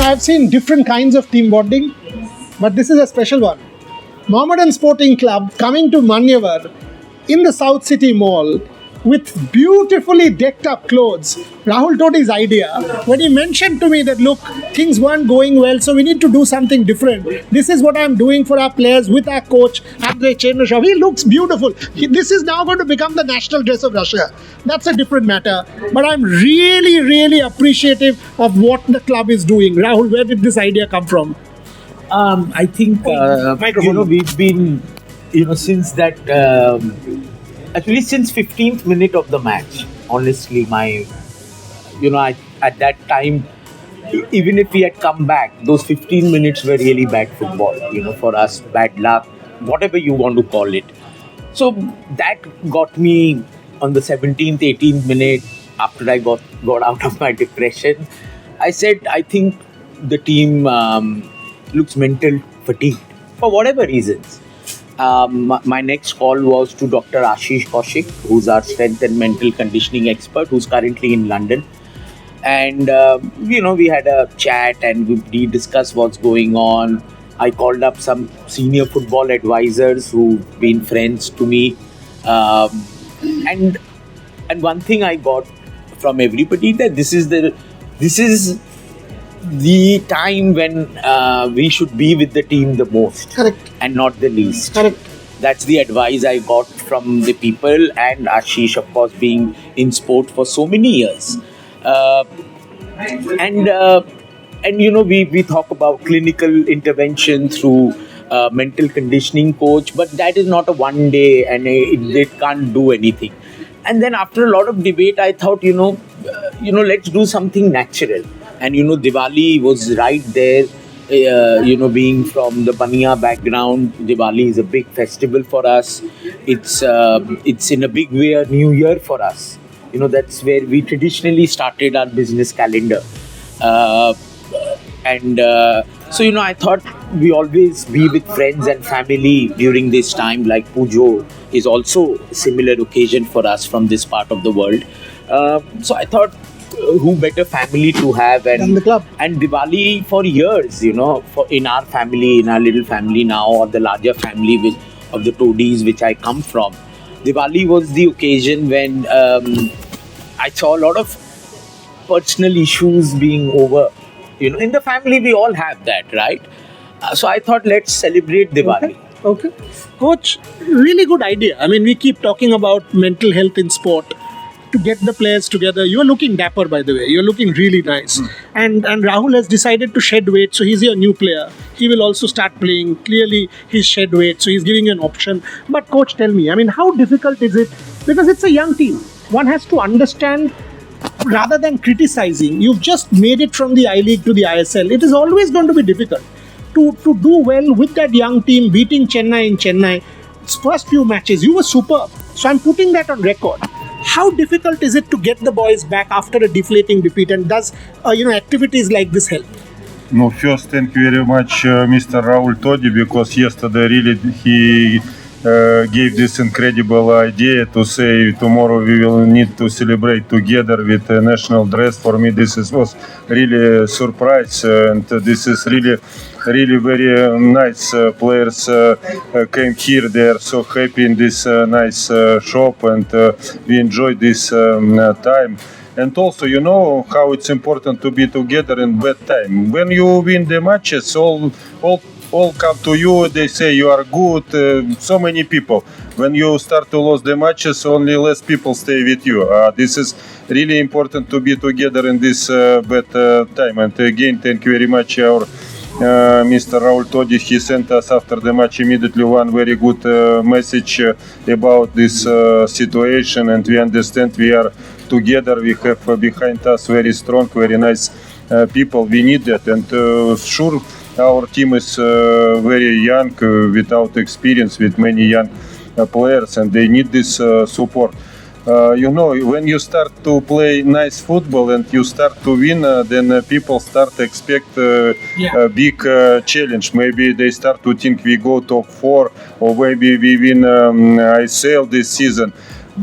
I've seen different kinds of team bonding, but this is a special one. Mohammedan Sporting Club coming to Manyavar in the South City Mall with beautifully decked up clothes. Rahul Todi's idea, when he mentioned to me that, look, things weren't going well, so we need to do something different. This is what I'm doing for our players with our coach, Chernyshov. He looks beautiful. This is now going to become the national dress of Russia. That's a different matter. But I'm really, really appreciative of what the club is doing. Rahul, where did this idea come from? I think, we've been, since that, actually since 15th minute of the match, honestly, at that time, even if we had come back, those 15 minutes were really bad football, for us, bad luck, whatever you want to call it. So that got me on the 17th, 18th minute, after I got out of my depression. I said, I think the team looks mental fatigued for whatever reasons. My next call was to Dr. Ashish Kaushik, who's our strength and mental conditioning expert, who's currently in London. And, we had a chat and we discussed what's going on. I called up some senior football advisors who've been friends to me. And one thing I got from everybody, that this is the time when we should be with the team the most. Correct. And not the least. Correct. That's the advice I got from the people, and Ashish, of course, being in sport for so many years. We talk about clinical intervention through mental conditioning coach, but that is not a one day and it can't do anything. And then after a lot of debate, I thought, let's do something natural. And, Diwali was right there, being from the Bangla background. Diwali is a big festival for us. It's in a big way a new year for us. That's where we traditionally started our business calendar. So, I thought we always be with friends and family during this time, like Pujo is also a similar occasion for us from this part of the world. So I thought, who better family to have than the club. And Diwali for years, in our family, in our little family now, or the larger family of the Todis which I come from, Diwali was the occasion when I saw a lot of personal issues being over. In the family we all have that, right? So I thought, let's celebrate Diwali. Okay. Coach, really good idea. We keep talking about mental health in sport. To get the players together. You're looking dapper, by the way. You're looking really nice. And Rahul has decided to shed weight, so he's your new player. He will also start playing. Clearly, he's shed weight, so he's giving you an option. But coach, tell me, how difficult is it? Because it's a young team. One has to understand, rather than criticizing, you've just made it from the I-League to the ISL. It is always going to be difficult to do well with that young team, beating Chennai in Chennai. Its first few matches, you were superb. So I'm putting that on record. How difficult is it to get the boys back after a deflating defeat, and does activities like this help? No, first, thank you very much, Mr. Rahul Todi, because yesterday really he gave this incredible idea to say tomorrow we will need to celebrate together with a national dress. For me, was really a surprise, and this is really very nice. Players came here. They are so happy in this nice shop, and we enjoyed this time. And also, how it's important to be together in bad time. When you win the matches, all come to you. They say you are good. So many people. When you start to lose the matches, only less people stay with you. This is really important to be together in this bad time. And again, thank you very much, our Mr. Rahul Todi. He sent us after the match immediately one very good message about this situation, and we understand we are together. We have behind us very strong, very nice people. We need that, and sure, our team is very young, without experience, with many young players, and they need this support. When you start to play nice football and you start to win, then people start to expect a big challenge. Maybe they start to think we go top 4 or maybe we win ICL this season.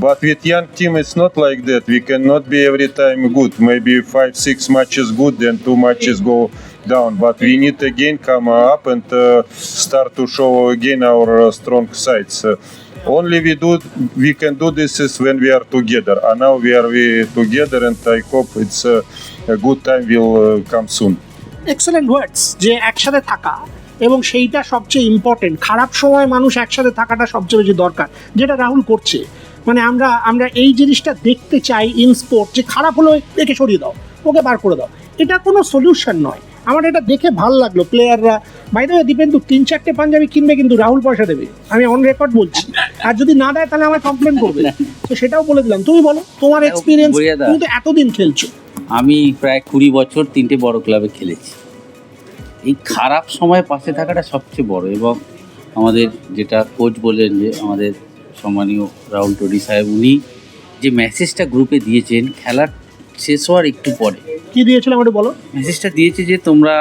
But with young team, it's not like that. We cannot be every time good. Maybe 5-6 matches good, then 2 matches go down. But we need again come up and start to show again our strong sides. Only we can do this is when we are together. And now we are together, and I hope it's a good time will come soon. Excellent words, যে একসাথে থাকা এবং সেইটা সবচেয়ে important. খারাপ সময় মানুষ একসাথে থাকাটা সবচেয়ে বেশি দরকার, যেটা রাহুল করছে। মানে আমরা এই জিনিসটা দেখতে চাই ইন স্পোর্ট, যে খারাপ হলো একে সরিয়ে দাও, ওকে বার করে দাও, এটা কোনো সলিউশন নয়। আমার এটা দেখে ভাল লাগলো। প্লেয়াররা বাইরে দীপেন্দু 3-4টে পাঞ্জাবি কিনবে, কিন্তু রাহুল পয়সা দেবে, আমি অন রেকর্ড বলছি। আর যদি না দেয় তাহলে আমায় কমপ্লেন করবে, তো সেটাও বলে দিলাম। তুমি বলো তোমার এক্সপিরিয়েন্স, তুমি তো এতদিন খেলছো। আমি প্রায় 20 বছর 3টে বড় ক্লাবে খেলেছি। এই খারাপ সময় পাশে থাকাটা সবচেয়ে বড়। এবং আমাদের যেটা কোচ বললেন, যে আমাদের সম্মানীয় রাহুল টোডি সাহেব, উনি যে মেসেজটা গ্রুপে দিয়েছেন খেলার শেষ হওয়ার একটু পরে, কি দিয়েছিল আমাকে বলো। মেসেজটা দিয়েছে যে তোমরা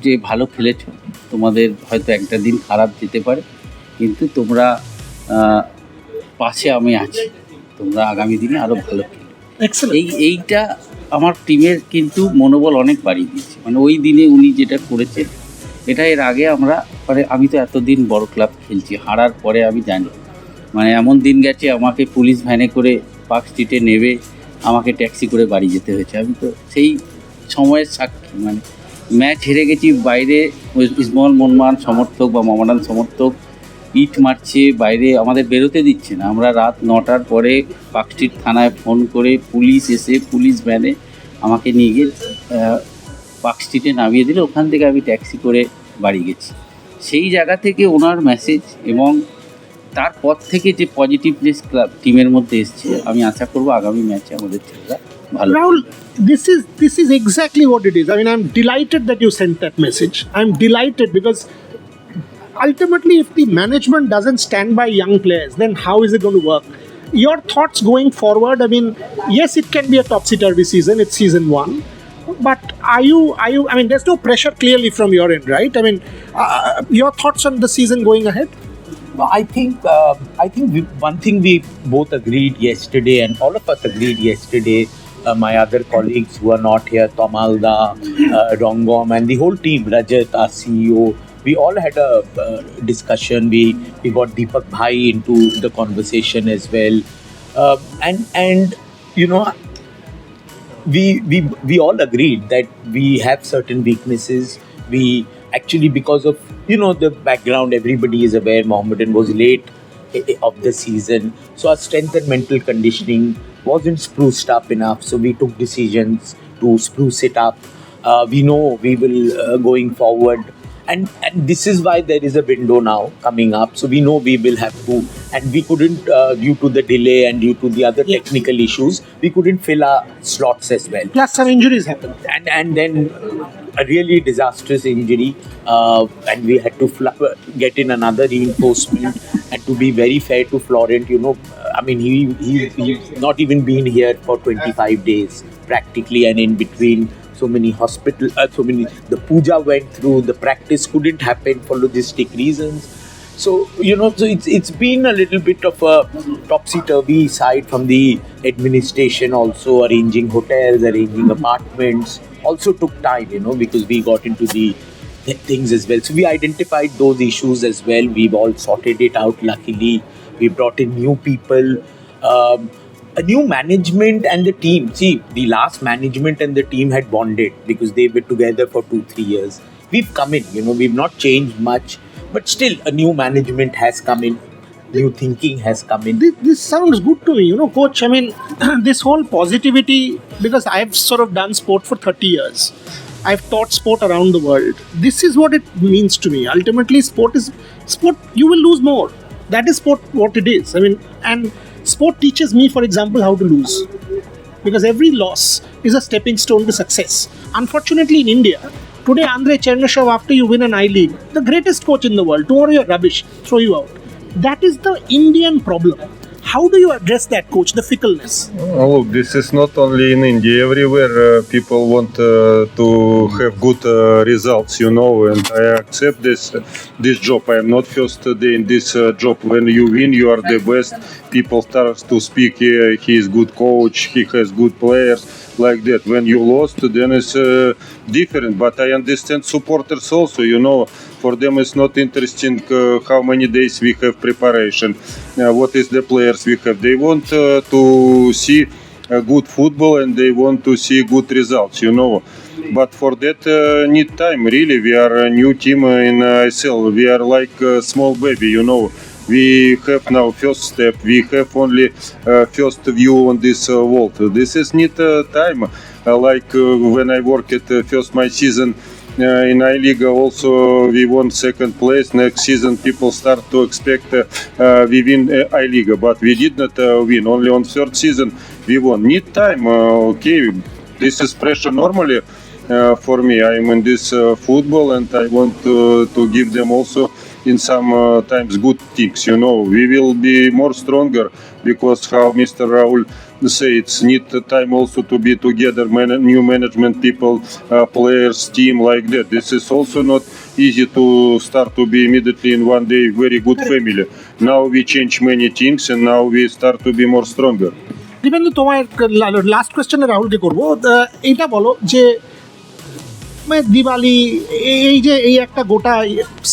যে ভালো খেলেছো, তোমাদের হয়তো একটা দিন খারাপ যেতে পারে, কিন্তু তোমরা পাশে আমি আছি, তোমরা আগামী দিনে আরও ভালো খেলো। এইটা আমার টিমের কিন্তু মনোবল অনেক বাড়িয়ে দিয়েছে। মানে ওই দিনে উনি যেটা করেছেন, এটা এর আগে আমি তো এতদিন বড় ক্লাব খেলছি, হারার পরে আমি জানি। মানে এমন দিন গেছে আমাকে পুলিশ ভ্যানে করে পার্ক স্ট্রিটে নেবে, আমাকে ট্যাক্সি করে বাড়ি যেতে হয়েছে। আমি তো সেই সময়ের সাক্ষী। মানে ম্যাচ হেরে গেছি, বাইরে ইসমল মনমান সমর্থক বা মামাডান সমর্থক ইট মারছে, বাইরে আমাদের বেরোতে দিচ্ছে না। আমরা রাত 9টার পরে পার্ক স্ট্রিট থানায় ফোন করে পুলিশ এসে পুলিশ ভ্যানে আমাকে নিয়ে গিয়ে পার্ক স্ট্রিটে নামিয়ে দিলে, ওখান থেকে আমি ট্যাক্সি করে বাড়ি গেছি। সেই জায়গা থেকে ওনার মেসেজ এবং তারপর থেকে যে পজিটিভনেস ক্লাব টিমের মধ্যে এসছে, আমি আশা করবো আগামী ম্যাচে আমাদের ছেলেরা ভালো। Rahul, this is exactly what it is. I mean, I'm delighted that you sent that message. I'm delighted because ultimately, if the management doesn't stand by young players, then how is it going to work? Your thoughts going forward? I mean, yes, it can be a topsy-turvy season. It's season 1. But are you? I mean, there's no pressure clearly from your end, right? I mean, your thoughts on the season going ahead? I think one thing we both agreed yesterday, and all of us agreed yesterday, my other colleagues who are not here, Tomalda, Rongom, and the whole team, Rajat, our CEO, we all had a discussion. We got Deepak Bhai into the conversation as well, and you know, we all agreed that we have certain weaknesses. We actually, because of the background, everybody is aware Mohammedan was late of the season, so our strength and mental conditioning wasn't spruced up enough. So we took decisions to spruce it up. We know we will going forward. And this is why there is a window now coming up. So we know we will have to, and we couldn't, due to the delay and due to the other technical issues, we couldn't fill our slots as well. Plus some injuries happened. And then a really disastrous injury, and we had to get in another reinforcement. And to be very fair to Florent, I mean, he's not even been here for 25 days practically, and in between so many the puja went through, the practice couldn't happen for logistic reasons. So so it's been a little bit of a topsy-turvy side from the administration. Also arranging hotels, arranging apartments also took time, because we got into the things as well. So we identified those issues as well. We've all sorted it out. Luckily, we brought in new people, a new management and the team. See, the last management and the team had bonded because they were together for 2-3 years. We've come in, we've not changed much, but still a new management has come in, new thinking has come in. This sounds good to me, coach. I mean, this whole positivity, because I've sort of done sport for 30 years. I've taught sport around the world. This is what it means to me. Ultimately, sport. You will lose more. That is sport, what it is. I mean, and sport teaches me, for example, how to lose. Because every loss is a stepping stone to success. Unfortunately, in India, today, Chernyshov, after you win an I-League, the greatest coach in the world, tomorrow you're rubbish, throw you out. That is the Indian problem. How do you address that, coach, the fickleness? Look, this is not only in India. Everywhere people want to have good results, you know, and I accept this job. I am not first day in this job. When you win, you are the best. People start to speak. He is good coach. He has good players, like that. When you lost, then it's different. But I understand supporters also. You know, for them it's not interesting how many days we have preparation. What is the players we have? They want to see good football and they want to see good results, you know. But for that need time. Really, we are a new team in ISL. We are like a small baby, you know. We have now first step. We have only first view on this world. This is need time. Like when I work at first my season in I-League, also we won second place. Next season people start to expect we win I-League, but we did not win. Only on third season we won. Need time. Okay, this is pressure normally for me. I am in this football and I want to give them also in some times good things, you know. We will be more stronger because how Mr. Rahul say, it's need time also to be together, new management people, players, team, like that. This is also not easy to start to be immediately in one day very good family. Now we change many things and now we start to be more stronger. Dipendu, তোমার last কোয়েশ্চেনে রাহুলকে করবো। এইটা বলো যে মানে দিওয়ালি এই একটা গোটা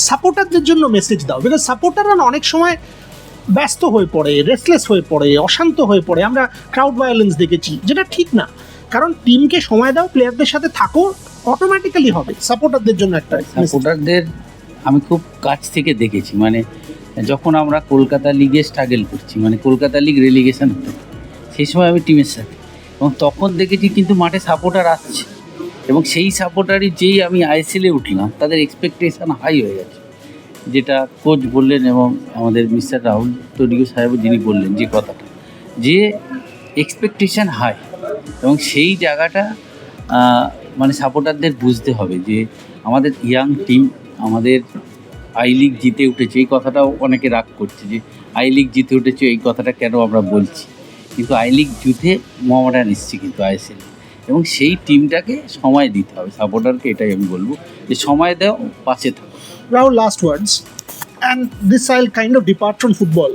সাপোর্টারদের জন্য মেসেজ দাও, বিকজ সাপোর্টাররা অনেক সময় ব্যস্ত হয়ে পড়ে, রেস্টলেস হয়ে পড়ে, অশান্ত হয়ে পড়ে। আমরা ক্রাউড ভায়োলেন্স দেখেছি, যেটা ঠিক না। কারণ টিমকে সময় দাও, প্লেয়ারদের সাথে থাকো, অটোমেটিক্যালি হবে। সাপোর্টারদের জন্য একটা সাপোর্টারদের আমি খুব কাছ থেকে দেখেছি, মানে যখন আমরা কলকাতা লিগে স্ট্রাগল করছি, মানে কলকাতা লিগ রেলিগেশন হতো, সেই সময় আমি টিমের সাথে, এবং তখন দেখেছি কিন্তু মাঠে সাপোর্টার আসছে, এবং সেই সাপোর্টারই যেই আমি আইএসএলে উঠলাম তাদের এক্সপেকটেশান হাই হয়ে গেছে, যেটা কোচ বললেন এবং আমাদের মিস্টার রাহুল তডিও সাহেব যিনি বললেন যে কথাটা, যে এক্সপেকটেশান হাই, এবং সেই জায়গাটা মানে সাপোর্টারদের বুঝতে হবে যে আমাদের ইয়াং টিম, আমাদের আই লিগ জিতে উঠেছে। এই কথাটাও অনেকে রাগ করছে যে আই লিগ জিতে উঠেছে, এই কথাটা কেন আমরা বলছি, কিন্তু আই লিগ জিতে মোহামেডান এসছে কিন্তু আইএসএল, এবং সেই টিমটাকে সময় দিতে হবে সাপোর্টারকে। এটাই আমি বলবো যে সময় দাও, পাশে থাকো। Rahul, last words, and this I'll kind of depart from football.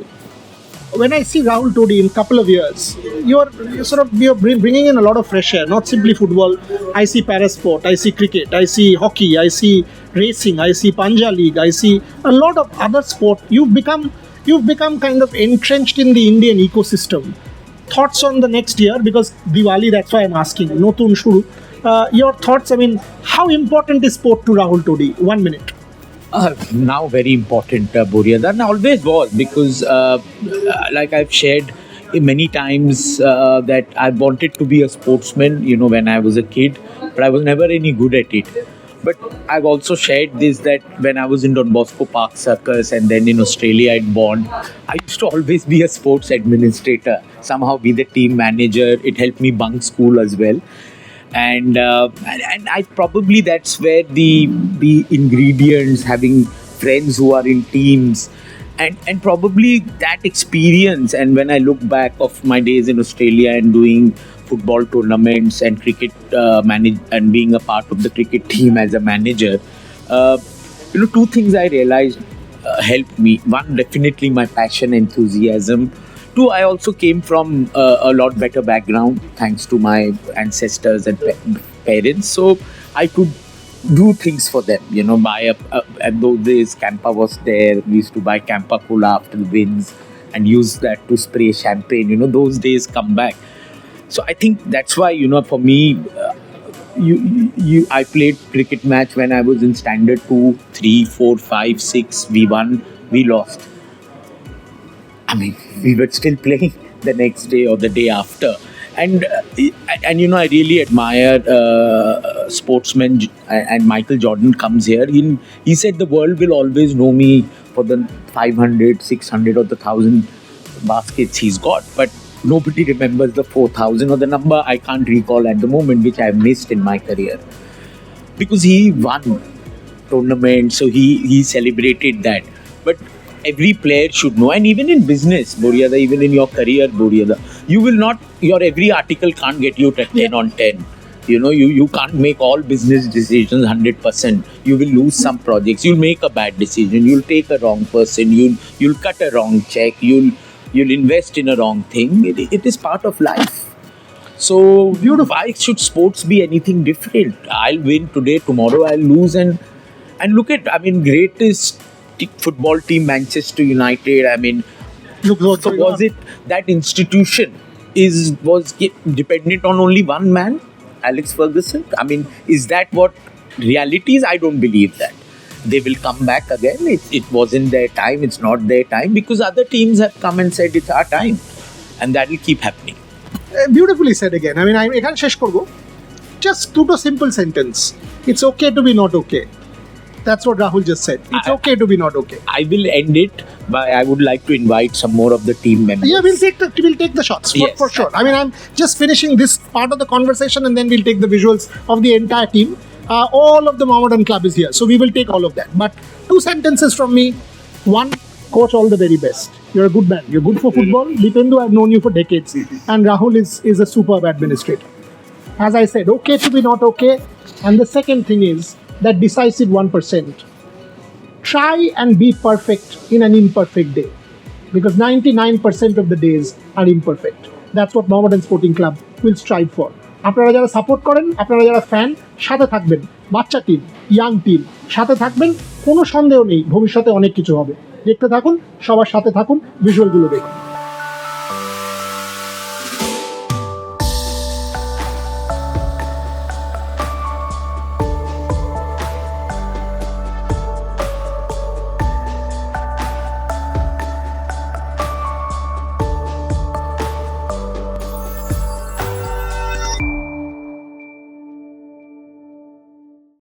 When I see Rahul Todi in a couple of years, you're bringing in a lot of fresh air, not simply football. I see parasport, I see cricket, I see hockey, I see racing, I see Panja League, I see a lot of other sport. You've become kind of entrenched in the Indian ecosystem. Thoughts on the next year, because Diwali, that's why I'm asking. Notun shuru. Your thoughts, I mean, how important is sport to Rahul Todi? 1 minute. Now very important, Boryada, and always was, because like I've shared many times that I wanted to be a sportsman, you know, when I was a kid, but I was never any good at it. But I've also shared this, that when I was in Don Bosco Park Circus and then in Australia at Bond, I used to always be a sports administrator, somehow be the team manager. It helped me bunk school as well. And I probably, that's where the ingredients, having friends who are in teams, and probably that experience. And when I look back of my days in Australia and doing football tournaments and cricket manage and being a part of the cricket team as a manager, you know, two things I realized helped me. One, definitely my passion, enthusiasm. Two, I also came from a lot better background thanks to my ancestors and parents, so I could do things for them, you know. At those days Campa was there. We used to buy Campa Cola after the wins and use that to spray champagne, you know. Those days come back. So I think that's why, you know, for me, I played cricket match when I was in standard 2, 3, 4, 5, 6. We won, we lost. I mean, we were still playing the next day or the day after. And you know, I really admire sportsmen. And Michael Jordan comes here. He said the world will always know me for the 500, 600 or the 1,000 baskets he's got. But nobody remembers the 4,000 or the number I can't recall at the moment, which I've missed in my career. Because he won tournaments, so he celebrated that. But every player should know, and even in business, Boryada, even in your career, Boryada, you will not, your every article can't get you to 10 on 10. You know, you can't make all business decisions 100%. You will lose some projects. You'll make a bad decision. You'll take a wrong person. You'll cut a wrong check. You'll invest in a wrong thing. It is part of life. So, why should sports be anything different? I'll win today, tomorrow I'll lose, and look at, I mean, greatest football team, Manchester United. I mean, Look what's so going was on. it that institution was dependent on only one man, Alex Ferguson? I mean, is that what reality is? I don't believe that. They will come back again. It wasn't their time. It's not their time, because other teams have come and said it's our time, and that will keep happening. Beautifully said again. I mean, I এখানে শেষ করবো. Just দুটো simple sentence. It's okay to be not okay. That's what Rahul just said. It's okay to be not okay. I will end it by, I would like to invite some more of the team members. Yeah, we'll take the shots Yes. for sure. I mean, I'm just finishing this part of the conversation, and then we'll take the visuals of the entire team. All of the Mohammedan club is here, so we will take all of that. But 2 sentences from me. 1, coach, all the very best. You're a good man. You're good for football. Dipendu, I've known you for decades, and Rahul is a superb administrator. As I said, okay to be not okay. And the second thing is that decisive 1%. Try and be perfect in an imperfect day, because 99% of the days are imperfect. That's what Mohammedan Sporting Club will strive for. আপনারা যারা support করেন, আপনারা যারা fan, সাথে থাকবেন, বাচ্চা team, young team, সাথে থাকবেন, কোনো সন্দেহ নেই ভবিষ্যতে অনেক কিছু হবে। দেখতে থাকুন, সবার সাথে থাকুন, ভিজুয়ালগুলো দেখুন।